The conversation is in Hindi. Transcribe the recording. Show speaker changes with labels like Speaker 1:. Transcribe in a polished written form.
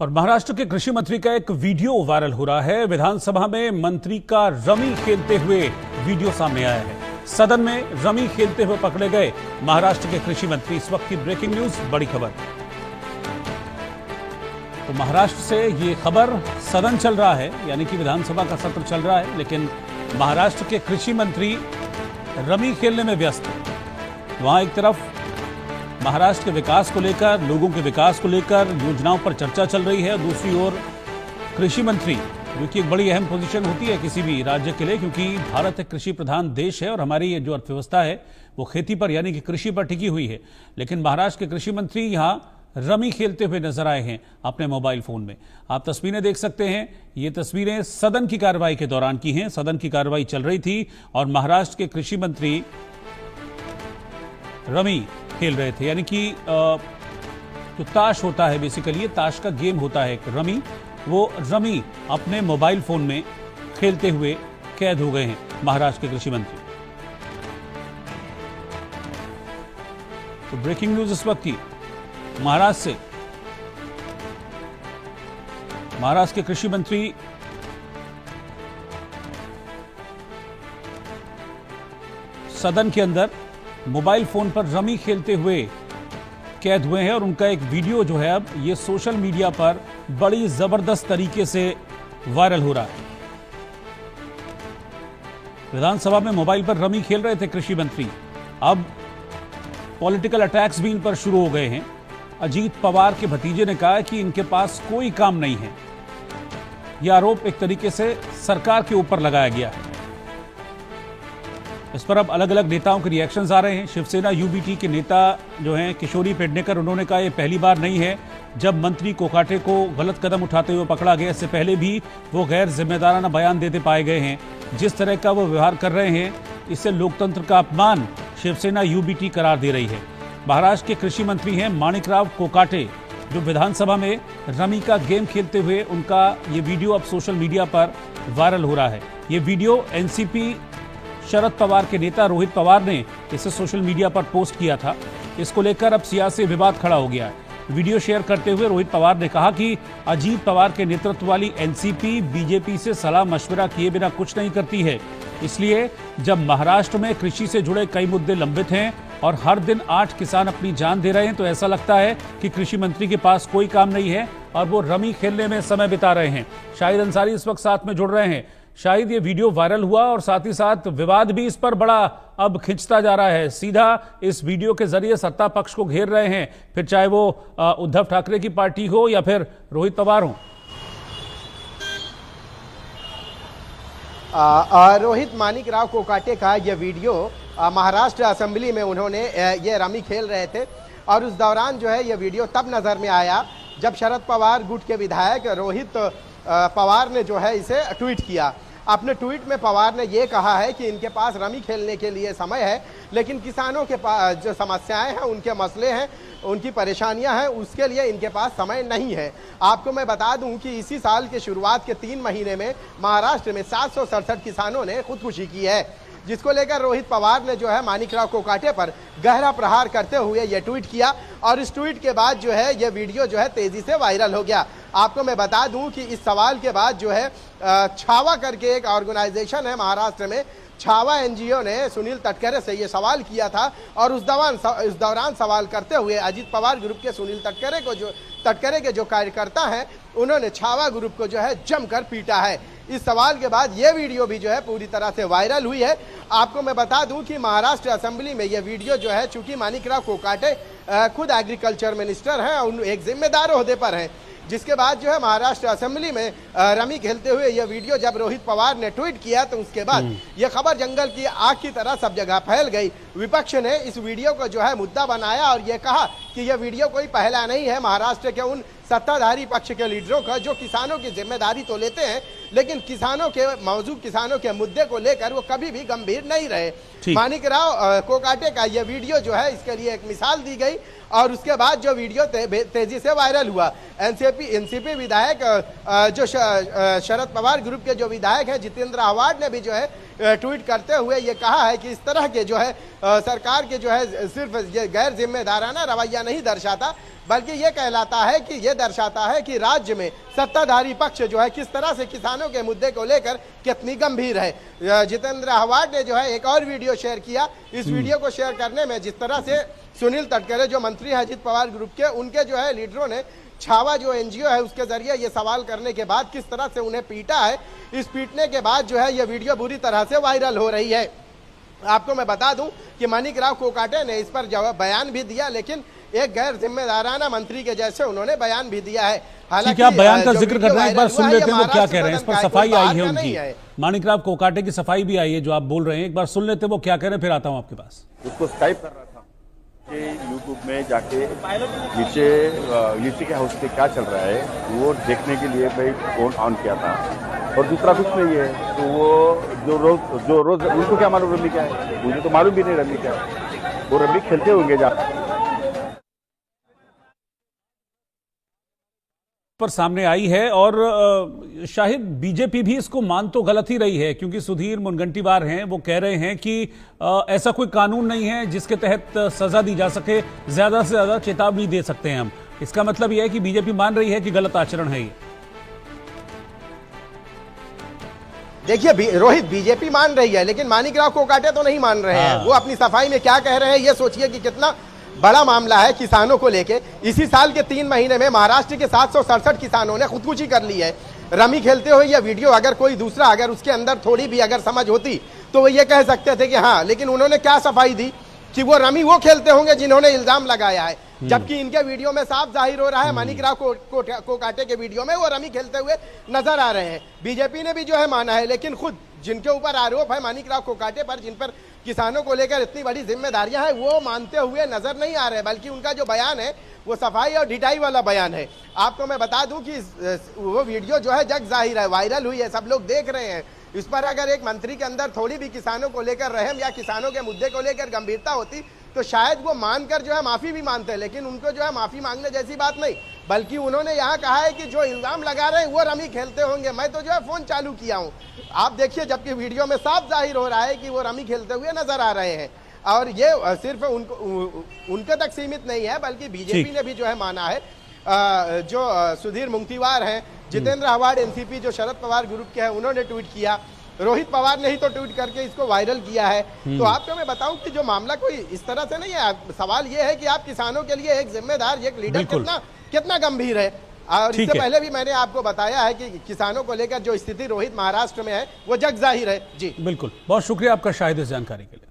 Speaker 1: और महाराष्ट्र के कृषि मंत्री का एक वीडियो वायरल हो रहा है। विधानसभा में मंत्री का रमी खेलते हुए वीडियो सामने आया है। सदन में रमी खेलते हुए पकड़े गए महाराष्ट्र के कृषि मंत्री। इस वक्त की ब्रेकिंग न्यूज, बड़ी खबर। तो महाराष्ट्र से ये खबर, सदन चल रहा है यानी कि विधानसभा का सत्र चल रहा है, लेकिन महाराष्ट्र के कृषि मंत्री रमी खेलने में व्यस्त है। वहां एक तरफ महाराष्ट्र के विकास को लेकर, लोगों के विकास को लेकर योजनाओं पर चर्चा चल रही है, और दूसरी ओर कृषि मंत्री, जो कि एक बड़ी अहम पोजीशन होती है किसी भी राज्य के लिए, क्योंकि भारत एक कृषि प्रधान देश है और हमारी ये जो अर्थव्यवस्था है वो खेती पर यानी कि कृषि पर टिकी हुई है। लेकिन महाराष्ट्र के कृषि मंत्री यहाँ रमी खेलते हुए नजर आए हैं अपने मोबाइल फोन में। आप तस्वीरें देख सकते हैं। ये तस्वीरें सदन की कार्रवाई के दौरान की हैं। सदन की कार्रवाई चल रही थी और महाराष्ट्र के कृषि मंत्री रमी खेल रहे थे, यानी कि जो ताश होता है, बेसिकली ये ताश का गेम होता है रमी, वो रमी अपने मोबाइल फोन में खेलते हुए कैद हो गए हैं महाराष्ट्र के कृषि मंत्री। तो ब्रेकिंग न्यूज इस वक्त की महाराष्ट्र से। महाराष्ट्र के कृषि मंत्री सदन के अंदर मोबाइल फोन पर रमी खेलते हुए कैद हुए हैं और उनका एक वीडियो जो है अब ये सोशल मीडिया पर बड़ी जबरदस्त तरीके से वायरल हो रहा है। विधानसभा में मोबाइल पर रमी खेल रहे थे कृषि मंत्री। अब पॉलिटिकल अटैक्स भी इन पर शुरू हो गए हैं। अजीत पवार के भतीजे ने कहा कि इनके पास कोई काम नहीं है। यह आरोप एक तरीके से सरकार के ऊपर लगाया गया है। इस पर अब अलग अलग नेताओं के रिएक्शंस आ रहे हैं। शिवसेना यूबीटी के नेता जो हैं किशोरी पेडनेकर, उन्होंने कहा यह पहली बार नहीं है जब मंत्री कोकाटे को गलत कदम उठाते हुए पकड़ा गया। इससे पहले भी वो गैर जिम्मेदाराना बयान देते पाए गए हैं। जिस तरह का वो व्यवहार कर रहे हैं, इससे लोकतंत्र का अपमान शिवसेना यूबीटी करार दे रही है। महाराष्ट्र के कृषि मंत्री हैं माणिकराव कोकाटे, जो विधानसभा में रमी का गेम खेलते हुए उनका ये वीडियो अब सोशल मीडिया पर वायरल हो रहा है। ये वीडियो एनसीपी शरद पवार के नेता रोहित पवार ने इसे सोशल मीडिया पर पोस्ट किया था। इसको लेकर अब सियासी विवाद खड़ा हो गया है। वीडियो शेयर करते हुए रोहित पवार ने कहा कि अजीत पवार के नेतृत्व वाली एनसीपी बीजेपी से सलाह मशवरा किए बिना कुछ नहीं करती है। इसलिए जब महाराष्ट्र में कृषि से जुड़े कई मुद्दे लंबित हैं और हर दिन 8 किसान अपनी जान दे रहे हैं, तो ऐसा लगता है कि कृषि मंत्री के पास कोई काम नहीं है और वो रमी खेलने में समय बिता रहे हैं। शाहिद अंसारी इस वक्त साथ में जुड़ रहे हैं। शायद ये वीडियो वायरल हुआ और साथ ही साथ विवाद भी इस पर बड़ा अब खिंचता जा रहा है। सीधा इस वीडियो के जरिए सत्ता पक्ष को घेर रहे हैं, फिर चाहे वो उद्धव ठाकरे की पार्टी हो या फिर रोहित पवार हो।
Speaker 2: रोहित माणिकराव कोकाटे का यह वीडियो महाराष्ट्र असेंबली में उन्होंने ये रमी खेल रहे थे और उस दौरान जो है ये वीडियो तब नजर में आया जब शरद पवार गुट के विधायक रोहित पवार ने जो है इसे ट्वीट किया। अपने ट्वीट में पवार ने ये कहा है कि इनके पास रमी खेलने के लिए समय है, लेकिन किसानों के पास जो समस्याएं हैं, उनके मसले हैं, उनकी परेशानियां हैं, उसके लिए इनके पास समय नहीं है। आपको मैं बता दूं कि इसी साल के शुरुआत के 3 महीने में महाराष्ट्र में 767 किसानों ने खुदकुशी की है, जिसको लेकर रोहित पवार ने जो है माणिकराव कोकाटे पर गहरा प्रहार करते हुए ये ट्वीट किया और इस ट्वीट के बाद जो है ये वीडियो जो है तेजी से वायरल हो गया। आपको मैं बता दूं कि इस सवाल के बाद जो है छावा करके एक ऑर्गेनाइजेशन है महाराष्ट्र में, छावा एनजीओ ने सुनील तटकरे से ये सवाल किया था और उस दौरान सवाल करते हुए अजीत पवार ग्रुप के सुनील तटकरे के जो कार्यकर्ता हैं, उन्होंने छावा ग्रुप को जो है जमकर पीटा है। इस सवाल के बाद ये वीडियो भी जो है पूरी तरह से वायरल हुई है। आपको मैं बता दूं कि महाराष्ट्र असेंबली में ये वीडियो जो है, चूंकि माणिकराव कोकाटे खुद एग्रीकल्चर मिनिस्टर हैं और एक जिम्मेदार ओहदे पर हैं, जिसके बाद जो है महाराष्ट्र असेंबली में रमी खेलते हुए यह वीडियो जब रोहित पवार ने ट्वीट किया, तो उसके बाद यह खबर जंगल की आग की तरह सब जगह फैल गई। विपक्ष ने इस वीडियो को जो है मुद्दा बनाया और यह कहा कि यह वीडियो कोई पहला नहीं है महाराष्ट्र के उन सत्ताधारी पक्ष के लीडरों का जो किसानों की जिम्मेदारी तो लेते हैं, लेकिन मौजूद किसानों के मुद्दे को लेकर वो कभी भी गंभीर नहीं रहे। माणिकराव कोकाटे का यह वीडियो जो है, इसके लिए एक मिसाल दी गई और उसके बाद जो वीडियो तेजी से वायरल हुआ। एनसीपी विधायक जो शरद पवार ग्रुप के जो विधायक हैं जितेंद्र आव्हाड ने भी जो है ट्वीट करते हुए ये कहा है कि इस तरह के जो है सरकार के जो है सिर्फ ये गैर जिम्मेदाराना रवैया नहीं दर्शाता, बल्कि ये कहलाता है कि ये दर्शाता है कि राज्य में सत्ताधारी पक्ष जो है किस तरह से किसानों के मुद्दे को लेकर कितनी गंभीर है। जितेंद्र आह्वान ने जो है एक और वीडियो शेयर किया। इस वीडियो को शेयर करने में जिस तरह से सुनील तटकरे जो मंत्री है अजित पवार ग्रुप के, उनके जो है लीडरों ने छावा जो एनजीओ है उसके जरिए ये सवाल करने के बाद किस तरह से उन्हें पीटा है, इस पीटने के बाद जो है ये वीडियो बुरी तरह से वायरल हो रही है। आपको मैं बता दूं कि माणिकराव कोकाटे ने इस पर जवाब बयान भी दिया, लेकिन एक गैर जिम्मेदाराना मंत्री के जैसे उन्होंने बयान भी दिया है।
Speaker 1: हालांकि आप बयान का जिक्र कर रहे हैं, एक बार सुन लेते हैं वो क्या कह रहे हैं। इस पर सफाई आई है उनकी, माणिकराव कोकाटे की सफाई भी आई है जो आप बोल रहे हैं, एक बार सुन लेते हैं वो क्या कह रहे हैं, फिर आता हूं आपके पास।
Speaker 3: उसको स्काइप कर रहा था कि यूट्यूब में जाके नीचे के हाउस पे क्या चल रहा है वो देखने के लिए भाई फोन ऑन किया था, और दूसरा कुछ नहीं है। तो वो जो रोज उनको क्या मालूम रमी क्या है, मुझे तो मालूम भी नहीं रमी क्या है। वो रमी खेलते होंगे जहाँ
Speaker 1: पर सामने आई है, और शायद बीजेपी भी इसको मान तो गलत ही रही है, क्योंकि सुधीर मुनगंटीवार हैं, वो कह रहे हैं कि ऐसा कोई कानून नहीं है जिसके तहत सजा दी जा सके, ज्यादा से ज्यादा चेतावनी दे सकते हैं हम। इसका मतलब यह है कि बीजेपी मान रही है कि गलत आचरण है ये।
Speaker 2: देखिए रोहित, बीजेपी मान रही है लेकिन माणिकराव कोकाटे तो नहीं मान रहे हैं। वो अपनी सफाई में क्या कह रहे हैं ये सोचिए कि कितना बड़ा मामला है किसानों को लेके। इसी साल के 3 महीने में महाराष्ट्र के 767 किसानों ने खुदकुशी कर ली है रमी खेलते हुए। यह वीडियो अगर कोई दूसरा अगर उसके अंदर थोड़ी भी अगर समझ होती तो वो ये कह सकते थे कि हाँ, लेकिन उन्होंने क्या सफाई दी कि वो रमी वो खेलते होंगे जिन्होंने इल्जाम लगाया है, जबकि इनके वीडियो में साफ जाहिर हो रहा है माणिकराव कोकाटे के वीडियो में वो रमी खेलते हुए नजर आ रहे हैं। बीजेपी ने भी जो है माना है, लेकिन खुद जिनके ऊपर आरोप है माणिकराव कोकाटे पर, जिन पर किसानों को लेकर इतनी बड़ी जिम्मेदारियां हैं, वो मानते हुए नजर नहीं आ रहे, बल्कि उनका जो बयान है वो सफाई और ढिठाई वाला बयान है। आपको मैं बता दूं कि वो वीडियो जो है जग जाहिर है, वायरल हुई है, सब लोग देख रहे हैं। इस पर अगर एक मंत्री के अंदर थोड़ी भी किसानों को लेकर रहम या किसानों के मुद्दे को लेकर गंभीरता होती तो शायद वो मानकर जो है माफी भी मानते हैं, लेकिन उनको जो है माफी मांगने जैसी बात नहीं, बल्कि उन्होंने यहाँ कहा है कि जो इल्जाम लगा रहे हैं वो रमी खेलते होंगे, मैं तो जो है फोन चालू किया हूँ। आप देखिए, जबकि वीडियो में साफ जाहिर हो रहा है कि वो रमी खेलते हुए नजर आ रहे हैं। और ये सिर्फ उनके तक सीमित नहीं है, बल्कि बीजेपी ने भी जो है माना है। जो सुधीर मुंगतीवार हैं, जितेंद्र आह्वान एनसीपी जो शरद पवार ग्रुप के हैं, उन्होंने ट्वीट किया, रोहित पवार ने ही तो ट्वीट करके इसको वायरल किया है। तो आपको मैं बताऊं कि जो मामला कोई इस तरह से नहीं है। सवाल ये है कि आप किसानों के लिए एक जिम्मेदार, एक लीडर कितना गंभीर है। और इससे पहले भी मैंने आपको बताया है कि किसानों को लेकर जो स्थिति रोहित महाराष्ट्र में है वो जग जाहिर है। जी
Speaker 1: बिल्कुल, बहुत शुक्रिया आपका शाहिद इस जानकारी के लिए।